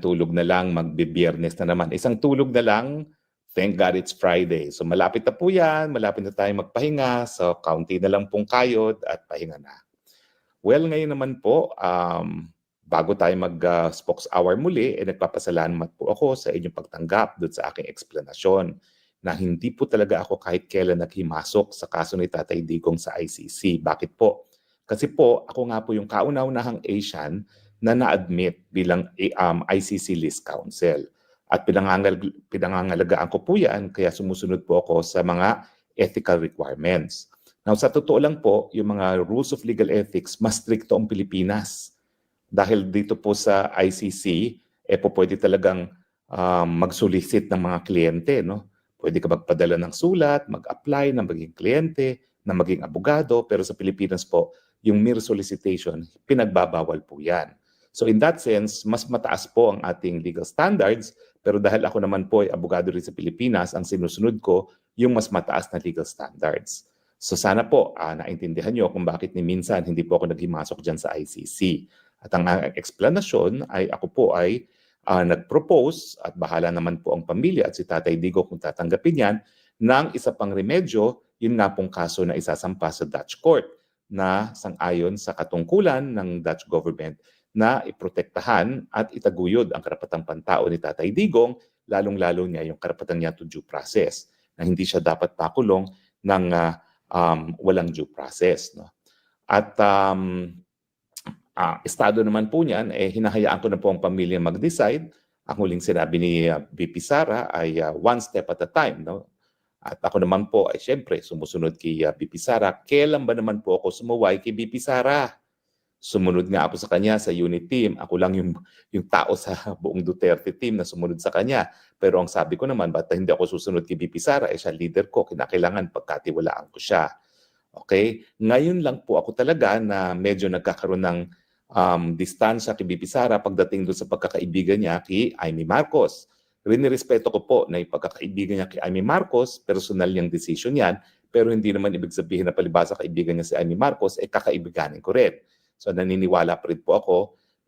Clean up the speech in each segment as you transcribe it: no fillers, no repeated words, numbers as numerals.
tulog na lang, magbe-Biyernes na naman. Isang tulog na lang, thank God it's Friday. So malapit na po yan, malapit na tayo magpahinga. So kaunti na lang pong kayod at pahinga na. Well, ngayon naman po, bago tayo mag-spokes hour muli, nagpapasalamat po ako sa inyong pagtanggap doon sa aking eksplanasyon na hindi po talaga ako kahit kailan naghimasok sa kaso ni Tatay Digong sa ICC. Bakit po? Kasi po, ako nga po yung kauna-unahang Asian na na-admit bilang ICC List Counsel. At pinangangalagaan ko po yan, kaya sumusunod po ako sa mga ethical requirements. Now, sa totoo lang po, yung mga rules of legal ethics, mas stricto ang Pilipinas. Dahil dito po sa ICC, po pwede talagang mag-solicit ng mga kliyente, no? Pwede ka magpadala ng sulat, mag-apply na maging kliyente, na maging abogado, pero sa Pilipinas po, yung mere solicitation, pinagbabawal po yan. So in that sense, mas mataas po ang ating legal standards, pero dahil ako naman po ay abogado rin sa Pilipinas, ang sinusunod ko, yung mas mataas na legal standards. So sana po, naintindihan nyo kung bakit ni minsan hindi po ako naghimasok dyan sa ICC. At ang explanation ay ako po ay nag-propose at bahala naman po ang pamilya at si Tatay Digong kung tatanggapin yan ng isa pang remedyo, yun nga pong kaso na isasampa sa Dutch court na sang-ayon sa katungkulan ng Dutch government na iprotektahan at itaguyod ang karapatang pantao ni Tatay Digong, lalong-lalo niya yung karapatan niya to due process, na hindi siya dapat pakulong ng walang due process. No? At estado naman po niyan, hinahayaan ko na po ang pamilya mag-decide. Ang huling sinabi ni VP Sara ay one step at a time. No? At ako naman po ay siyempre sumusunod kay VP Sara. Kailan ba naman po ako sumuway kay VP Sara? Sumunod nga ako sa kanya sa unit team. Ako lang yung tao sa buong Duterte team na sumunod sa kanya. Pero ang sabi ko naman, ba't hindi ako susunod kay VP Sara? Siya leader ko, kinakailangan pagkatiwalaan ko siya. Okay? Ngayon lang po ako talaga na medyo nagkakaroon ng distansya kay VP Sara pagdating doon sa pagkakaibigan niya kay Amy Marcos. Rinirespeto ko po na yung pagkakaibigan niya kay Amy Marcos, personal niyang decision yan, pero hindi naman ibig sabihin na palibasa kaibigan niya si Amy Marcos, kakaibiganin ko rin. So naniniwala pa rin po ako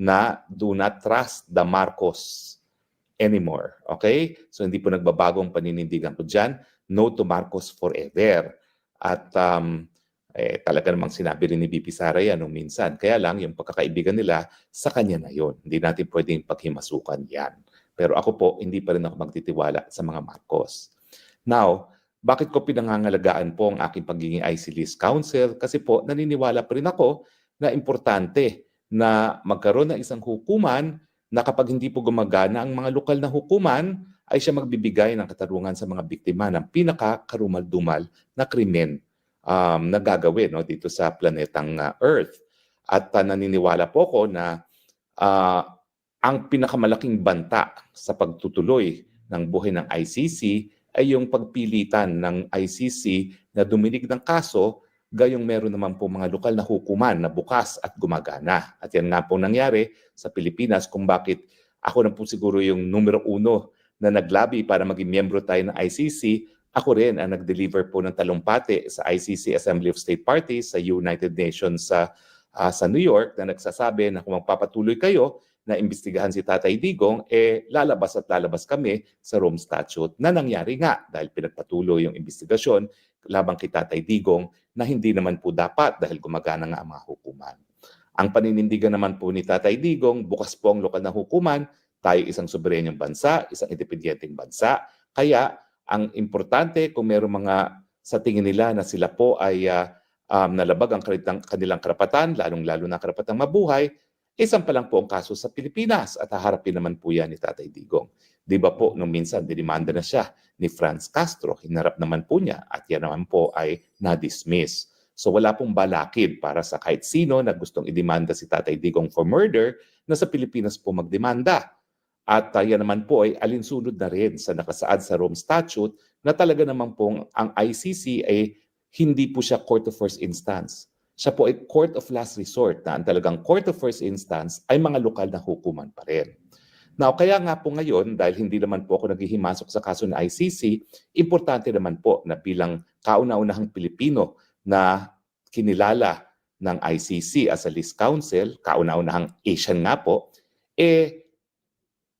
na do not trust the Marcos anymore. Okay? So hindi po nagbabagong paninindigan ko dyan. No to Marcos forever. At talaga namang sinabi rin ni VP Sara yan nung minsan. Kaya lang, yung pagkakaibigan nila, sa kanya na yon. Hindi natin pwedeng paghimasukan yan. Pero ako po, hindi pa rin ako magtitiwala sa mga Marcos. Now, bakit ko pinangangalagaan po ang aking pagiging IC List Counsel? Kasi po, naniniwala pa rin ako na importante na magkaroon ng isang hukuman na kapag hindi po gumagana ang mga lokal na hukuman, ay siya magbibigay ng katarungan sa mga biktima ng pinakakarumal-dumal na krimen na gagawin dito sa planetang Earth. At naniniwala po ko na ang pinakamalaking banta sa pagtutuloy ng buhay ng ICC ay yung pagpilitan ng ICC na duminig ng kaso gayong meron naman po mga lokal na hukuman na bukas at gumagana. At yan nga po nangyari sa Pilipinas kung bakit ako na po siguro yung numero 1 na naglabi para maging miyembro tayo ng ICC. Ako rin ang nag-deliver po ng talumpati sa ICC Assembly of State Parties sa United Nations sa New York na nagsasabi na kung magpapatuloy kayo na imbestigahan si Tatay Digong, lalabas at lalabas kami sa Rome Statute na nangyari nga dahil pinagpatuloy yung investigasyon labang kay Tatay Digong na hindi naman po dapat dahil gumagana nga ang mga hukuman. Ang paninindigan naman po ni Tatay Digong, bukas po ang lokal na hukuman, tayo isang soberenyong bansa, isang independenteng bansa, kaya ang importante kung mayroong mga sa tingin nila na sila po ay nalabag ang kanilang karapatan, lalong-lalo na karapatang mabuhay, isang pa lang po ang kaso sa Pilipinas at haharapin naman po yan ni Tatay Digong. Di ba po, nung minsan, dinimanda na siya ni Franz Castro, hinarap naman po niya at yan naman po ay na-dismiss. So wala pong balakid para sa kahit sino na gustong idemanda si Tatay Digong for murder na sa Pilipinas po magdemanda. At yan naman po ay alinsunod na rin sa nakasaad sa Rome Statute na talaga naman pong ang ICC ay hindi po siya court of first instance. Siya po ay court of last resort na ang talagang court of first instance ay mga lokal na hukuman pa rin. Now, kaya nga po ngayon, dahil hindi naman po ako naghihimasok sa kaso ng ICC, importante naman po na bilang kauna-unahang Pilipino na kinilala ng ICC as a list counsel, kauna-unahang Asian nga po,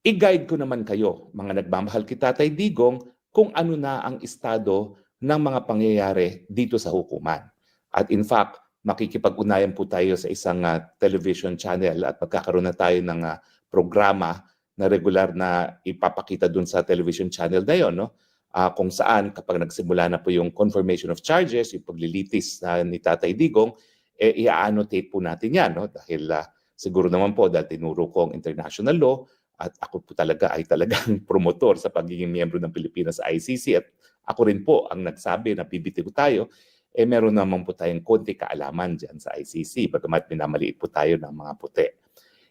I-guide ko naman kayo, mga nagmamahal kay Tatay Digong, kung ano na ang estado ng mga pangyayari dito sa hukuman. At in fact, makikipag-unayan po tayo sa isang television channel at magkakaroon na tayo ng programa na regular na ipapakita dun sa television channel na yun, no? Kung saan kapag nagsimula na po yung confirmation of charges, yung paglilitis ni Tatay Digong, i-annotate po natin yan, no? Dahil siguro naman po dahil tinuro ko ang international law at ako po talaga ay talagang promotor sa pagiging miyembro ng Pilipinas sa ICC at ako rin po ang nagsabi na bibitiw tayo, meron naman po tayong konti kaalaman dyan sa ICC, bagamat minamaliit po tayo ng mga puti.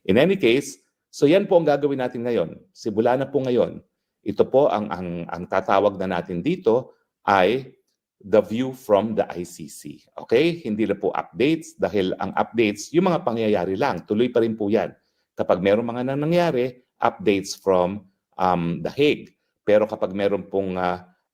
In any case, so yan po ang gagawin natin ngayon. Simula na po ngayon, ito po ang tatawag na natin dito ay the view from the ICC. Okay? Hindi na po updates dahil ang updates, yung mga pangyayari lang, tuloy pa rin po yan. Kapag meron mga nangyari, updates from The Hague. Pero kapag meron pong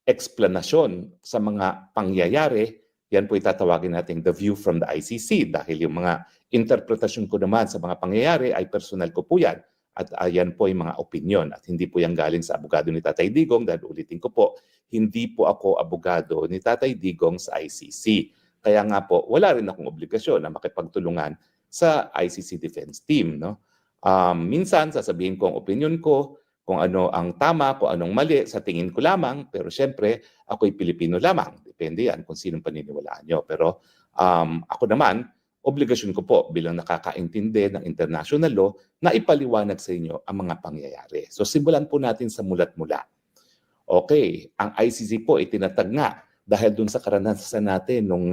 explanation sa mga pangyayari, yan po itatawagin natin the view from the ICC dahil yung mga interpretasyon ko naman sa mga pangyayari ay personal ko po yan at yan po yung mga opinion at hindi po yan galing sa abogado ni Tatay Digong dahil ulitin ko po, hindi po ako abogado ni Tatay Digong sa ICC. Kaya nga po, wala rin akong obligasyon na makipagtulungan sa ICC Defense Team, no? Minsan sasabihin ko ang opinion ko, kung ano ang tama, kung anong mali, sa tingin ko lamang, pero syempre, ako'y Pilipino lamang. Depende yan kung sinong paniniwalaan nyo. Pero ako naman, obligasyon ko po bilang nakakaintindi ng international law na ipaliwanag sa inyo ang mga pangyayari. So simulan po natin sa mulat-mula. Okay, ang ICC po itinatag nga dahil dun sa karanasan natin nung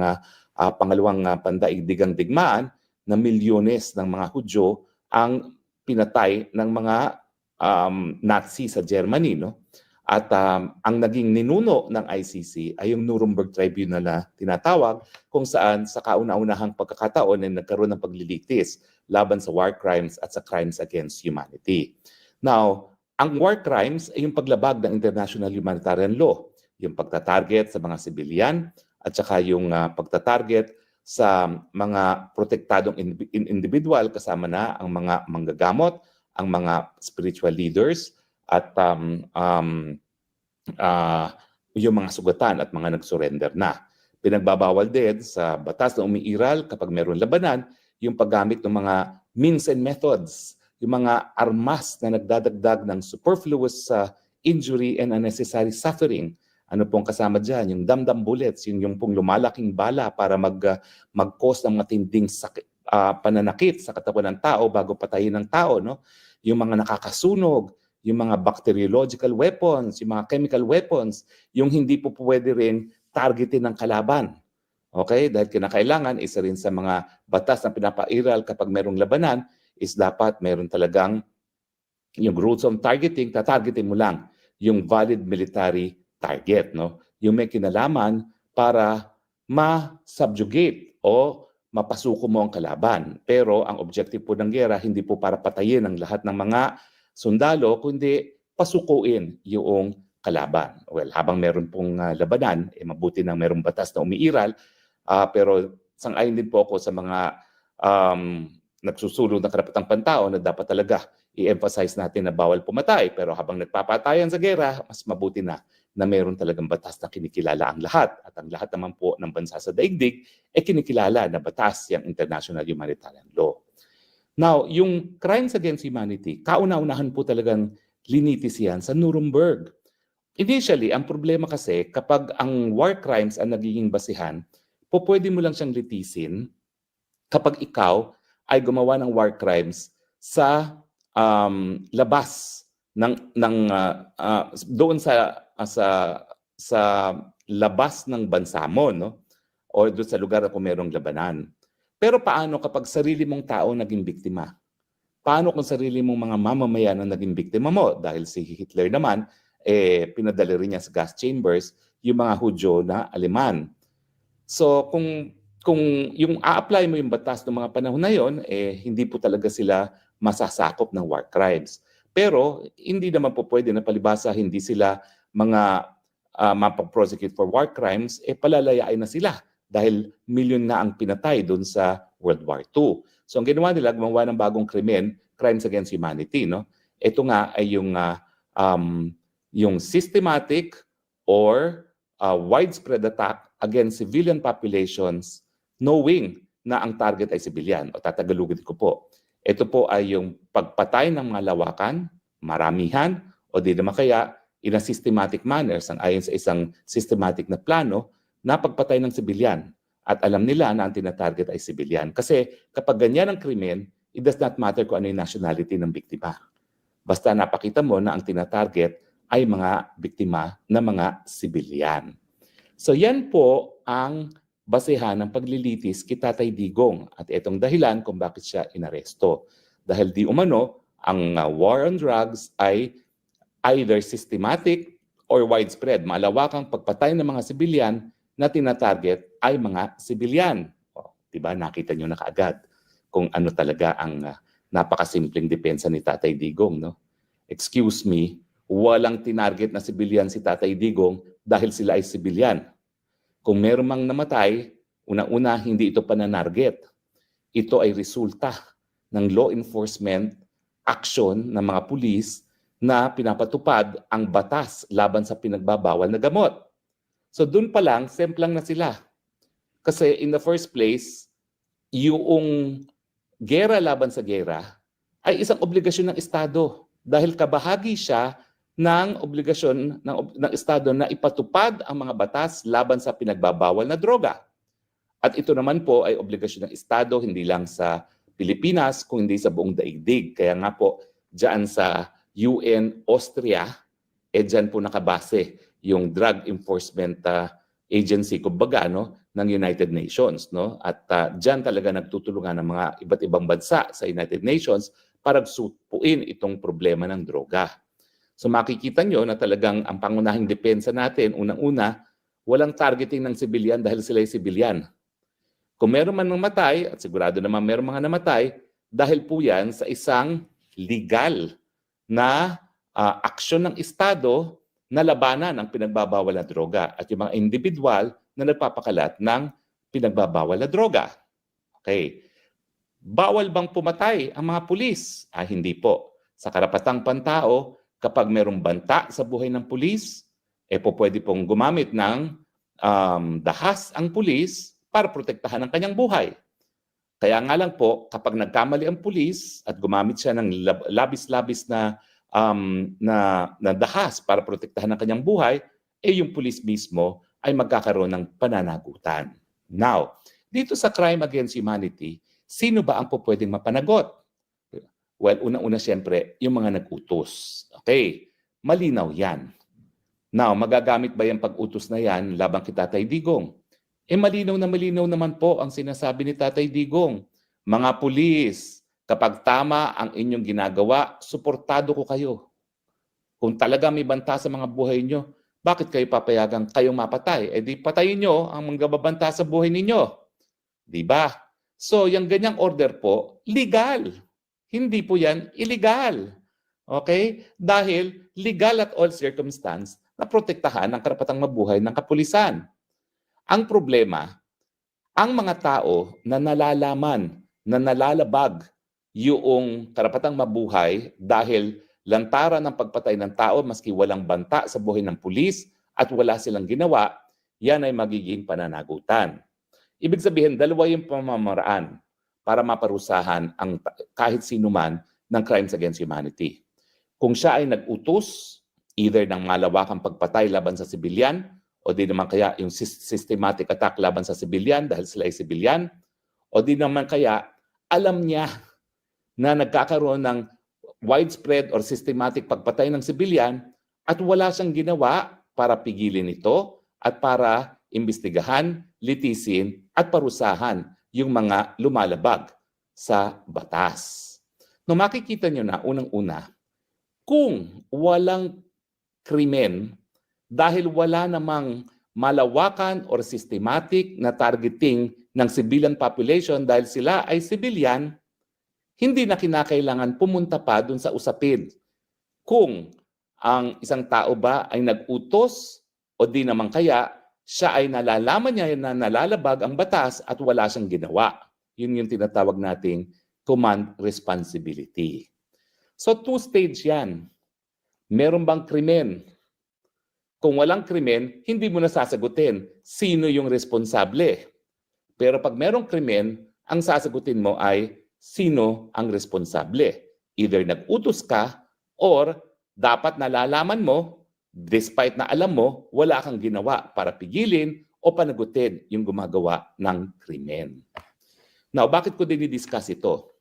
pangalawang pandaigdigang digmaan na milyones ng mga Hudyo ang pinatay ng mga Nazi sa Germany, no? At ang naging ninuno ng ICC ay yung Nuremberg Tribunal na tinatawag kung saan sa kauna-unahang pagkakataon ay nagkaroon ng paglilitis laban sa war crimes at sa crimes against humanity. Now, ang war crimes ay yung paglabag ng international humanitarian law, yung pagtatarget sa mga civilian at saka yung pagtatarget sa mga protektadong individual kasama na ang mga manggagamot, ang mga spiritual leaders at yung mga sugatan at mga nag-surrender na. Pinagbabawal din sa batas na umiiral kapag mayroong labanan yung paggamit ng mga means and methods, yung mga armas na nagdadagdag ng superfluous injury and unnecessary suffering. Ano pong kasama dyan? Yung dam-dam bullets, yung pong lumalaking bala para mag-cause ng matinding pananakit sa katawan ng tao bago patayin ng tao, no? Yung mga nakakasunog, yung mga bacteriological weapons, yung mga chemical weapons, yung hindi po pwede rin targetin ng kalaban. Okay? Dahil kinakailangan, isa rin sa mga batas na pinapairal kapag merong labanan is dapat meron talagang yung rules of targeting, tatargetin mo lang yung valid military target, no? Yung may kinalaman para ma-subjugate o mapasuko mo ang kalaban. Pero ang objective po ng gera, hindi po para patayin ang lahat ng mga sundalo, kundi pasukuin yung kalaban. Well, habang meron pong labanan, mabuti nang merong batas na umiiral, pero sang-ayon din po ako sa mga nagsusulong ng karapatang pantao na dapat talaga i-emphasize natin na bawal pumatay. Pero habang nagpapatayan sa gera, mas mabuti na meron talagang batas na kinikilala ang lahat. At ang lahat naman po ng bansa sa daigdig kinikilala na batas yung international humanitarian law. Now, yung crimes against humanity, kauna-unahan po talagang linitis yan sa Nuremberg. Initially, ang problema kasi kapag ang war crimes ang nagiging basihan, pwede mo lang siyang litisin kapag ikaw ay gumawa ng war crimes sa labas doon sa labas ng bansa mo, no? O doon sa lugar na kung merong labanan. Pero paano kapag sarili mong tao naging biktima? Paano kung sarili mong mga mamamayan ang naging biktima mo? Dahil si Hitler naman, pinadala rin niya sa gas chambers yung mga Hudyo na Aleman. So kung yung a-apply mo yung batas ng mga panahon na yon, hindi po talaga sila masasakop ng war crimes. Pero hindi naman po pwede na palibasa hindi sila mga mapaprosecute for war crimes, palalayain na sila dahil milyon na ang pinatay doon sa World War II. So ang ginawa nila, gumawa ng bagong krimen, crimes against humanity, no? ito nga ay yung systematic or widespread attack against civilian populations knowing na ang target ay civilian. O tatagalugin ko po. Ito po ay yung pagpatay ng mga lawakan, maramihan, o di naman kaya in a systematic manner, ayon sa isang systematic na plano, na pagpatay ng civilian. At alam nila na ang tinatarget ay civilian. Kasi kapag ganyan ang krimen, it does not matter kung ano yung nationality ng biktima. Basta napakita mo na ang tinatarget ay mga biktima na mga civilian. So yan po ang basehan ng paglilitis kay Tatay Digong. At itong dahilan kung bakit siya inaresto. Dahil di umano, ang war on drugs ay either systematic or widespread. Malawakang pagpatay ng mga sibilyan na tinatarget ay mga sibilyan. O, diba? Nakita nyo na kaagad kung ano talaga ang napakasimpleng depensa ni Tatay Digong. No? Excuse me, walang tinarget na sibilyan si Tatay Digong dahil sila ay sibilyan. Kung meron mang namatay, una-una hindi ito pananarget. Ito ay resulta ng law enforcement action ng mga pulis na pinapatupad ang batas laban sa pinagbabawal na gamot. So doon pa lang, semplang na sila. Kasi in the first place, yung gera laban sa gera ay isang obligasyon ng Estado dahil kabahagi siya ng obligasyon ng Estado na ipatupad ang mga batas laban sa pinagbabawal na droga. At ito naman po ay obligasyon ng Estado hindi lang sa Pilipinas kundi sa buong daigdig. Kaya nga po diyan sa UN Austria, diyan po nakabase yung Drug Enforcement Agency kumbaga ng United Nations. No? At diyan talaga nagtutulungan ng mga iba't ibang bansa sa United Nations para supuin itong problema ng droga. So makikita nyo na talagang ang pangunahing depensa natin, unang-una, walang targeting ng sibilyan dahil sila ay sibilyan. Kung meron man namatay, at sigurado naman meron mga namatay, dahil po yan sa isang legal na aksyon ng Estado na labanan ang pinagbabawal na droga at yung mga individual na nagpapakalat ng pinagbabawal na droga. Okay. Bawal bang pumatay ang mga pulis? Hindi po. Sa karapatang pantao, kapag merong banta sa buhay ng pulis, pwede pong gumamit ng dahas ang pulis para protektahan ang kanyang buhay. Kaya nga lang po, kapag nagkamali ang pulis at gumamit siya ng labis-labis na dahas para protektahan ang kanyang buhay, yung pulis mismo ay magkakaroon ng pananagutan. Now, dito sa crime against humanity, sino ba ang pwedeng mapanagot? Well, una-una siyempre, yung mga nag-utos. Okay, malinaw yan. Now, magagamit ba yung pag-utos na yan labang kay Tatay Digong? Malinaw na malinaw naman po ang sinasabi ni Tatay Digong. Mga pulis, kapag tama ang inyong ginagawa, suportado ko kayo. Kung talaga may banta sa mga buhay nyo, bakit kayo papayagang kayong mapatay? Di patayin nyo ang manggababanta sa buhay ninyo. Di ba? So, yung ganyang order po, legal. Hindi po yan illegal. Okay? Dahil legal at all circumstance na protektahan ang karapatang mabuhay ng kapulisan. Ang problema, ang mga tao na nalalaman, na nalalabag yung karapatang mabuhay dahil lantaran ng pagpatay ng tao maski walang banta sa buhay ng pulis at wala silang ginawa, yan ay magiging pananagutan. Ibig sabihin, dalawa yung pamamaraan para maparusahan ang kahit sino man ng crimes against humanity. Kung siya ay nag-utos, either ng malawakang pagpatay laban sa sibilyan, o di naman kaya yung systematic attack laban sa sibilyan dahil sila ay sibilyan, o di naman kaya alam niya na nagkakaroon ng widespread or systematic pagpatay ng sibilyan at wala siyang ginawa para pigilin ito at para imbestigahan, litisin at parusahan yung mga lumalabag sa batas. No, makikita nyo na unang-una, kung walang krimen dahil wala namang malawakan or systematic na targeting ng civilian population dahil sila ay civilian, hindi na kinakailangan pumunta pa dun sa usapin. Kung ang isang tao ba ay nag-utos o di naman kaya siya ay nalalaman niya na nalalabag ang batas at wala siyang ginawa. Yun yung tinatawag nating command responsibility. So two-stage yan. Meron bang krimen? Kung walang krimen, hindi mo na sasagutin sino yung responsable. Pero pag merong krimen, ang sasagutin mo ay sino ang responsable. Either nag-utos ka or dapat nalalaman mo, despite na alam mo, wala kang ginawa para pigilin o panagutin yung gumagawa ng krimen. Now, bakit ko dinidiscuss ito?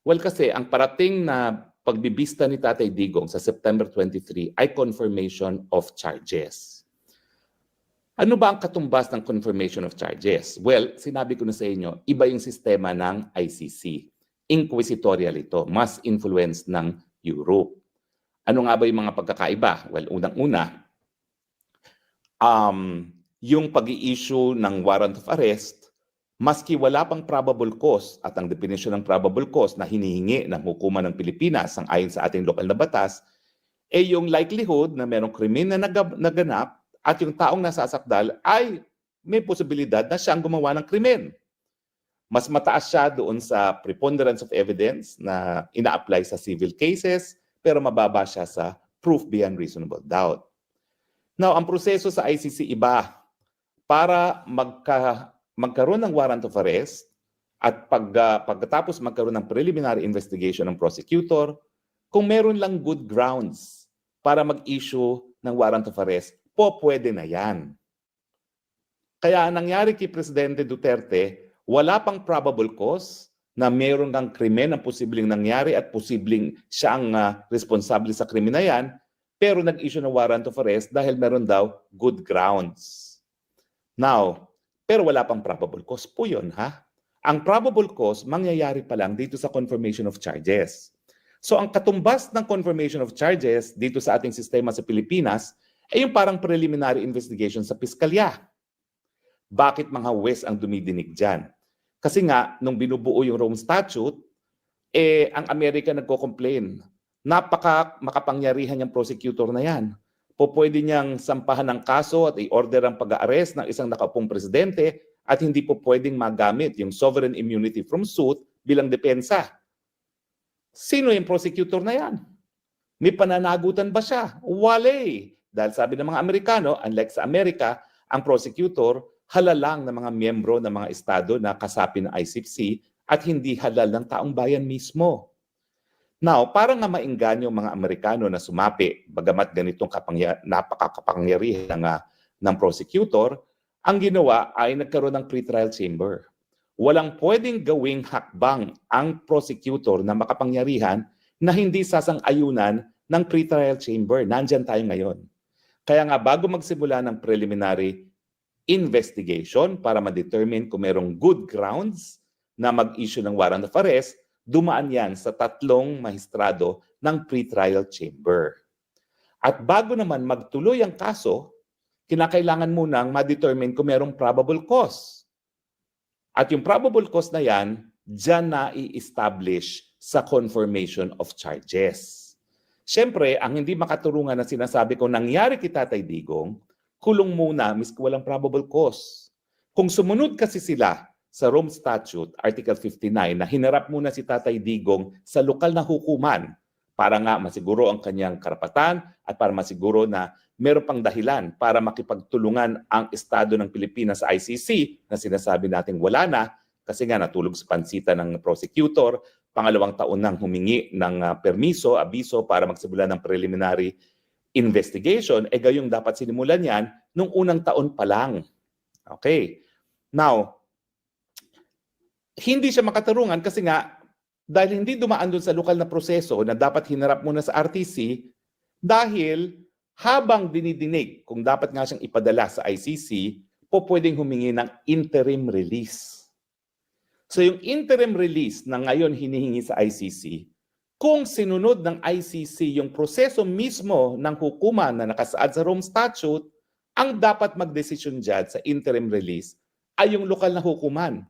Well, kasi ang parating na pagbibista ni Tatay Digong sa September 23 ay confirmation of charges. Ano ba ang katumbas ng confirmation of charges? Well, sinabi ko na sa inyo, iba yung sistema ng ICC. Inquisitorial ito, mas influence ng Europe. Ano nga ba yung mga pagkakaiba? Well, unang-una, yung pag-i-issue ng warrant of arrest, maski wala pang probable cause at ang definition ng probable cause na hinihingi ng hukuman ng Pilipinas ang ayon sa ating lokal na batas, yung likelihood na merong krimen na naganap at yung taong nasasakdal ay may posibilidad na siyang gumawa ng krimen. Mas mataas siya doon sa preponderance of evidence na ina-apply sa civil cases, pero mababa siya sa proof beyond reasonable doubt. Now, ang proseso sa ICC iba. Para magkaroon ng warrant of arrest at pagkatapos magkaroon ng preliminary investigation ng prosecutor, kung meron lang good grounds para mag-issue ng warrant of arrest, pwede na yan. Kaya nangyari kay Presidente Duterte, wala pang probable cause na meron kang krimen ang posibleng nangyari at posibleng siya ang responsable sa krimen na yan, pero nag-issue ng warrant of arrest dahil meron daw good grounds. Now, pero wala pang probable cause po yun, ha? Ang probable cause, mangyayari pa lang dito sa confirmation of charges. So ang katumbas ng confirmation of charges dito sa ating sistema sa Pilipinas ay yung parang preliminary investigation sa piskalya. Bakit mga huwes ang dumidinig dyan? Kasi nga, nung binubuo yung Rome Statute, ang Amerika nagko-complain. Makapangyarihan yung prosecutor na yan. Pwede niyang sampahan ng kaso at i-order ang pag-aares ng isang nakaupong presidente at hindi po pwedeng magamit yung sovereign immunity from suit bilang depensa. Sino yung prosecutor na yan? May pananagutan ba siya? Wale! Dahil sabi ng mga Amerikano, unlike sa Amerika, ang prosecutor halal lang ng mga miyembro ng mga estado na kasapi ng ICC at hindi halal ng taong bayan mismo. Now, para nga maingganyo mga Amerikano na sumapi, bagamat ganitong napakakapangyarihan ng prosecutor, ang ginawa ay nagkaroon ng pretrial chamber. Walang pwedeng gawing hakbang ang prosecutor na makapangyarihan na hindi sasang-ayunan ng pretrial chamber. Nandyan tayo ngayon. Kaya nga bago magsimula ng preliminary investigation para ma-determine kung merong good grounds na mag-issue ng warrant of arrest, dumaan yan sa 3 mahistrado ng pretrial chamber. At bago naman magtuloy ang kaso, kinakailangan munang ma-determine kung merong probable cause. At yung probable cause na yan, dyan na i-establish sa confirmation of charges. Siyempre, ang hindi makaturungan na sinasabi ko nangyari kay Tatay Digong, kulong muna miski walang probable cause. Kung sumunod kasi sila sa Rome Statute, Article 59, na hinarap muna si Tatay Digong sa lokal na hukuman para nga masiguro ang kanyang karapatan at para masiguro na meron pang dahilan para makipagtulungan ang Estado ng Pilipinas sa ICC na sinasabi natin wala na kasi nga natulog sa pansita ng prosecutor, pangalawang taon nang humingi ng permiso, abiso para magsimula ng preliminary investigation, gayong dapat sinimulan yan nung unang taon pa lang. Okay. Now, hindi siya makatarungan kasi nga dahil hindi dumaan doon sa lokal na proseso na dapat hinarap muna sa RTC dahil habang dinidinig kung dapat nga siyang ipadala sa ICC, pwedeng humingi ng interim release. So yung interim release na ngayon hinihingi sa ICC, kung sinunod ng ICC yung proseso mismo ng hukuman na nakasaad sa Rome Statute, ang dapat magdesisyon dyan sa interim release ay yung lokal na hukuman.